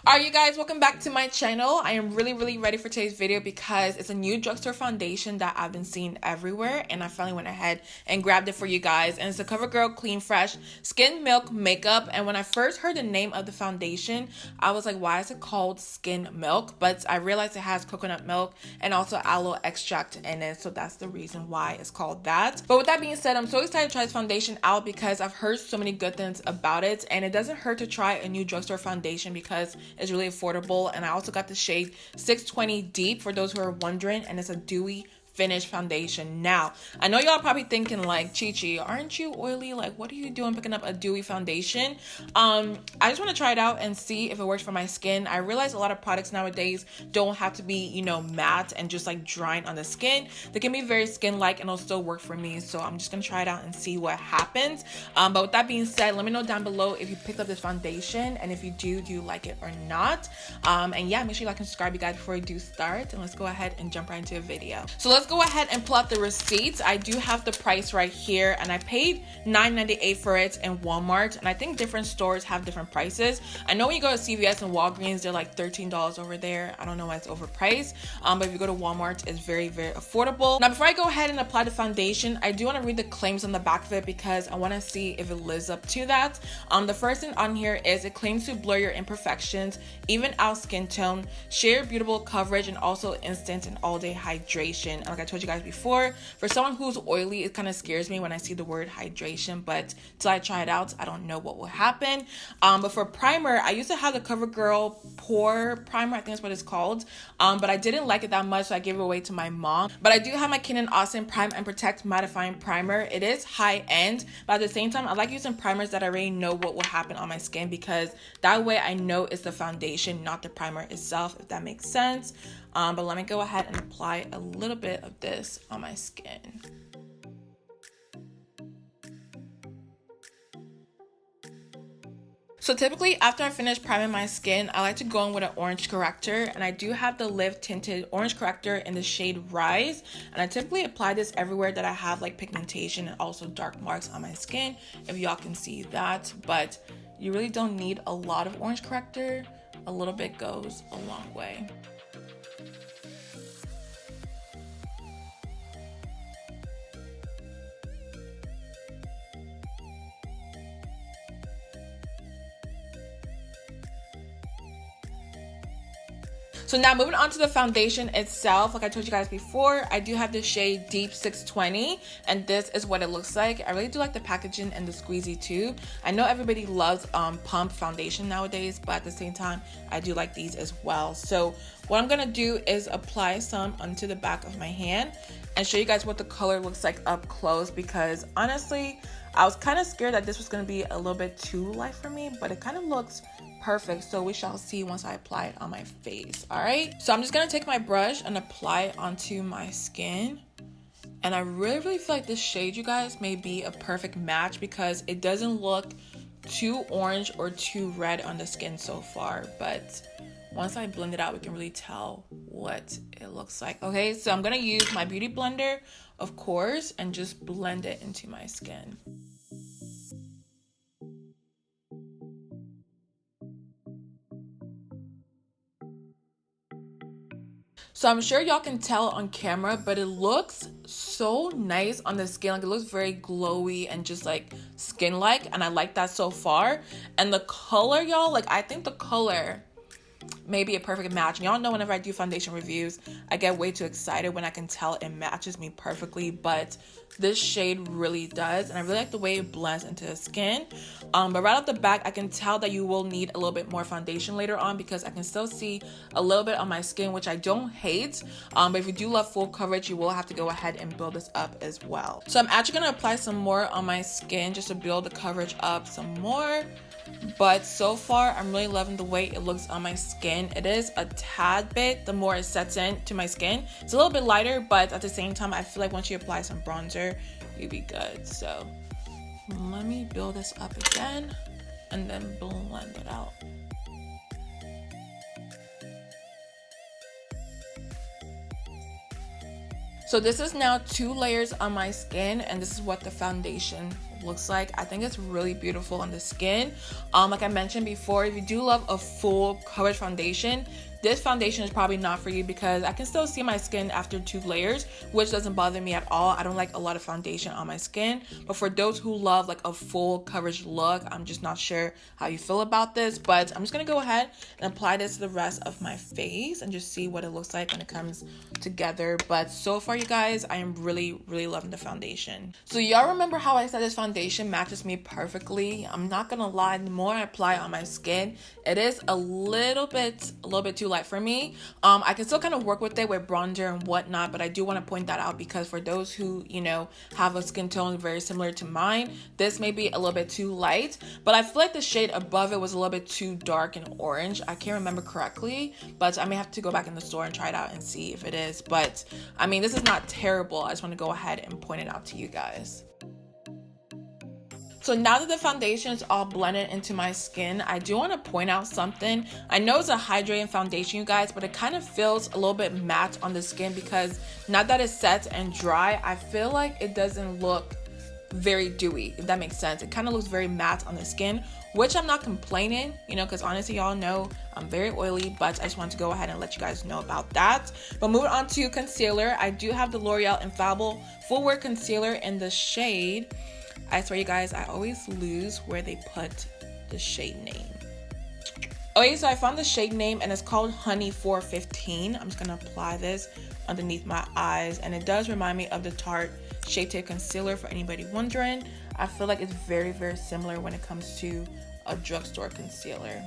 Alright you guys, welcome back to my channel. I am really ready for today's video because it's a new drugstore foundation that I've been seeing everywhere, and I finally went ahead and grabbed it for you guys. And it's the Covergirl Clean Fresh Skin Milk Makeup. And when I first heard the name of the foundation, I was like, why is it called Skin Milk? But I realized it has coconut milk and also aloe extract in it, so that's the reason why it's called that. But with that being said, I'm so excited to try this foundation out because I've heard so many good things about it, and it doesn't hurt to try a new drugstore foundation because it's really affordable. And I also got the shade 620 Deep for those who are wondering, and it's a dewy finish foundation. Now, I know y'all probably thinking like, Chi, aren't you oily? Like, what are you doing picking up a dewy foundation? I just want to try it out and see if it works for my skin. I realize a lot of products nowadays don't have to be, you know, matte and just like drying on the skin. They can be very skin-like and it'll still work for me. So I'm just gonna try it out and see what happens. But with that being said, let me know down below if you picked up this foundation, and if you do you like it or not? And yeah, make sure you like and subscribe, you guys, before we do start. And let's go ahead and jump right into a video. So let's go ahead and pull out the receipts. I do have the price right here, and I paid $9.98 for it in Walmart, and I think different stores have different prices. I know when you go to CVS and Walgreens, they're like $13 over there. I don't know why it's overpriced, but if you go to Walmart, it's very affordable. Now, before I go ahead and apply the foundation, I do want to read the claims on the back of it because I want to see if it lives up to that. The first thing on here is it claims to blur your imperfections, even out skin tone, share beautiful coverage, and also instant and all-day hydration. And like I told you guys before, for someone who's oily, it kind of scares me when I see the word hydration, but till I try it out, I don't know what will happen. But for primer, I used to have the Covergirl Pore Primer, I think that's what it's called, but I didn't like it that much, so I gave it away to my mom. But I do have my Kin + Austin Prime and Protect Mattifying Primer. It is high end, but at the same time, I like using primers that I already know what will happen on my skin, because that way I know it's the foundation, not the primer itself, if that makes sense. But let me go ahead and apply a little bit of this on my skin. So typically after I finish priming my skin, I like to go in with an orange corrector, and I do have the Live Tinted Orange Corrector in the shade Rise, and I typically apply this everywhere that I have like pigmentation and also dark marks on my skin, if y'all can see that. But you really don't need a lot of orange corrector. A little bit goes a long way. So now moving on to the foundation itself, like I told you guys before, I do have the shade Deep 620, and this is what it looks like. I really do like the packaging and the squeezy too. I know everybody loves pump foundation nowadays, but at the same time, I do like these as well. So what I'm gonna do is apply some onto the back of my hand and show you guys what the color looks like up close, because honestly, I was kind of scared that this was gonna be a little bit too light for me, but it kind of looks perfect, so we shall see once I apply it on my face. All right, so I'm just gonna take my brush and apply it onto my skin, and I really feel like this shade, you guys, may be a perfect match because it doesn't look too orange or too red on the skin so far, but once I blend it out, we can really tell what it looks like. Okay, so I'm gonna use my beauty blender, of course, and just blend it into my skin. So I'm sure y'all can tell on camera, but it looks so nice on the skin. Like, it looks very glowy and just like skin-like, and I like that so far. And the color, y'all, like, I think the color may be a perfect match. Y'all know whenever I do foundation reviews, I get way too excited when I can tell it matches me perfectly, but this shade really does, and I really like the way it blends into the skin. But right off the back, I can tell that you will need a little bit more foundation later on, because I can still see a little bit on my skin, which I don't hate. But if you do love full coverage, you will have to go ahead and build this up as well. So I'm actually gonna apply some more on my skin just to build the coverage up some more. But so far, I'm really loving the way it looks on my skin. It is a tad bit, the more it sets in to my skin, it's a little bit lighter, but at the same time, I feel like once you apply some bronzer, you'll be good. So let me build this up again and then blend it out. So this is now 2 layers on my skin, and this is what the foundation looks like. I think it's really beautiful on the skin. Like I mentioned before, if you do love a full coverage foundation, this foundation is probably not for you, because I can still see my skin after 2 layers, which doesn't bother me at all. I don't like a lot of foundation on my skin, but for those who love like a full coverage look, I'm just not sure how you feel about this. But I'm just gonna go ahead and apply this to the rest of my face and just see what it looks like when it comes together. But so far, you guys, I am really loving the foundation. So y'all remember how I said this foundation matches me perfectly? I'm not gonna lie, the more I apply it on my skin, it is a little bit too light for me. I can still kind of work with it with bronzer and whatnot, but I do want to point that out, because for those who, you know, have a skin tone very similar to mine, this may be a little bit too light. But I feel like the shade above it was a little bit too dark and orange. I can't remember correctly, but I may have to go back in the store and try it out and see if it is. But I mean, this is not terrible. I just want to go ahead and point it out to you guys. So now that the foundation is all blended into my skin, I do want to point out something. I know it's a hydrating foundation, you guys, but it kind of feels a little bit matte on the skin, because now that it's set and dry, I feel like it doesn't look very dewy, if that makes sense. It kind of looks very matte on the skin, which I'm not complaining, you know, because honestly, y'all know I'm very oily, but I just wanted to go ahead and let you guys know about that. But moving on to concealer, I do have the L'Oreal Infallible Full Wear Concealer in the shade, I swear you guys, I always lose where they put the shade name. Okay, so I found the shade name and it's called Honey 415. I'm just gonna apply this underneath my eyes, and it does remind me of the Tarte Shape Tape Concealer, for anybody wondering. I feel like it's very similar when it comes to a drugstore concealer.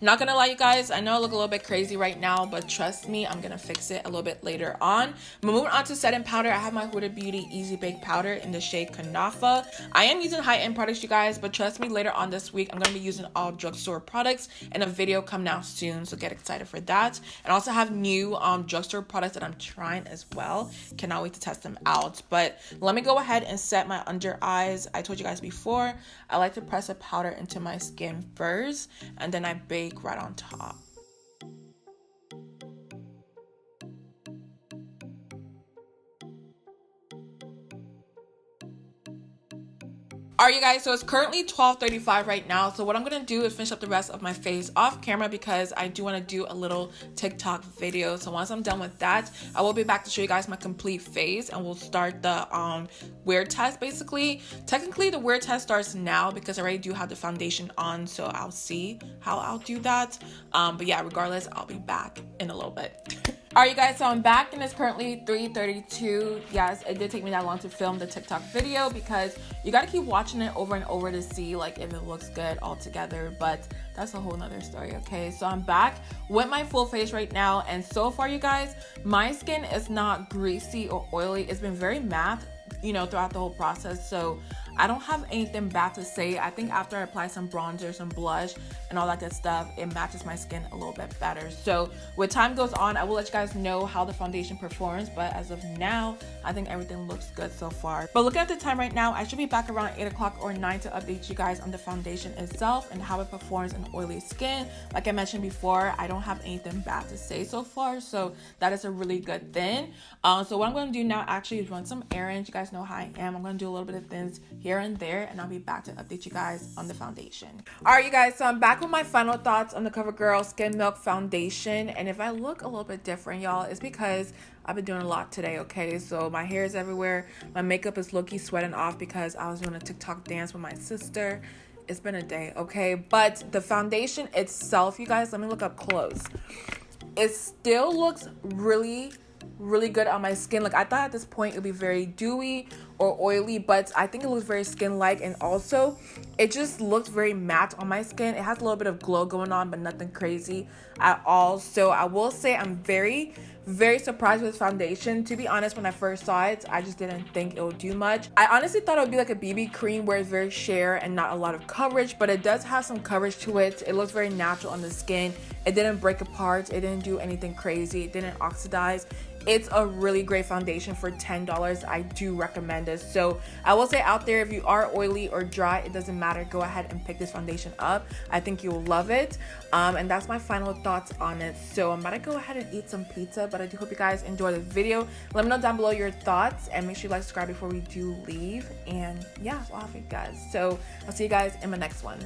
Not gonna lie, you guys, I know I look a little bit crazy right now, but trust me, I'm gonna fix it a little bit later on. But moving on to setting powder, I have my Huda Beauty Easy Bake Powder in the shade Kanafa. I am using high-end products, you guys, but trust me, later on this week, I'm gonna be using all drugstore products, and a video coming out soon, so get excited for that. And also have new drugstore products that I'm trying as well. Cannot wait to test them out. But let me go ahead and set my under eyes. I told you guys before, I like to press a powder into my skin first, and then I bake right on top. Alright, you guys, so it's currently 12:35 right now. So what I'm gonna do is finish up the rest of my face off camera, because I do want to do a little TikTok video. So once I'm done with that, I will be back to show you guys my complete face, and we'll start the wear test. Basically, technically the wear test starts now, because I already do have the foundation on, so I'll see how I'll do that. But yeah, regardless, I'll be back in a little bit. Alright, you guys, so I'm back and it's currently 3:32. Yes, it did take me that long to film the TikTok video, because you gotta keep watching it over and over to see like if it looks good all together, but that's a whole nother story. Okay, so I'm back with my full face right now, and so far, you guys, my skin is not greasy or oily. It's been very matte, you know, throughout the whole process, so I don't have anything bad to say. I think after I apply some bronzer, some blush, and all that good stuff, it matches my skin a little bit better. So with time goes on, I will let you guys know how the foundation performs, but as of now, I think everything looks good so far. But looking at the time right now, I should be back around 8 o'clock or 9 to update you guys on the foundation itself and how it performs in oily skin. Like I mentioned before, I don't have anything bad to say so far, so that is a really good thing. So what I'm going to do now actually is run some errands. You guys know how I am. I'm going to do a little bit of things here and there, and I'll be back to update you guys on the foundation. Alright, you guys, so I'm back with my final thoughts on the Covergirl Skin Milk Foundation. And if I look a little bit different, y'all, it's because I've been doing a lot today. Okay, so my hair is everywhere, my makeup is low-key sweating off because I was doing a TikTok dance with my sister. It's been a day, okay? But the foundation itself, you guys, let me look up close. It still looks really good on my skin. Like, I thought at this point it would be very dewy or oily, but I think it looks very skin-like, and also it just looks very matte on my skin. It has a little bit of glow going on, but nothing crazy at all. So I will say I'm very surprised with this foundation. To be honest, when I first saw it, I just didn't think it would do much. I honestly thought it would be like a BB cream where it's very sheer and not a lot of coverage, but it does have some coverage to it. It looks very natural on the skin. It didn't break apart. It didn't do anything crazy. It didn't oxidize. It's a really great foundation for $10. I do recommend this. So I will say out there, if you are oily or dry, it doesn't matter. Go ahead and pick this foundation up. I think you'll love it. And that's my final thoughts on it. So I'm about to go ahead and eat some pizza, but I do hope you guys enjoy this video. Let me know down below your thoughts, and make sure you like, subscribe before we do leave. And yeah, that's all I have for you guys. So I'll see you guys in my next one.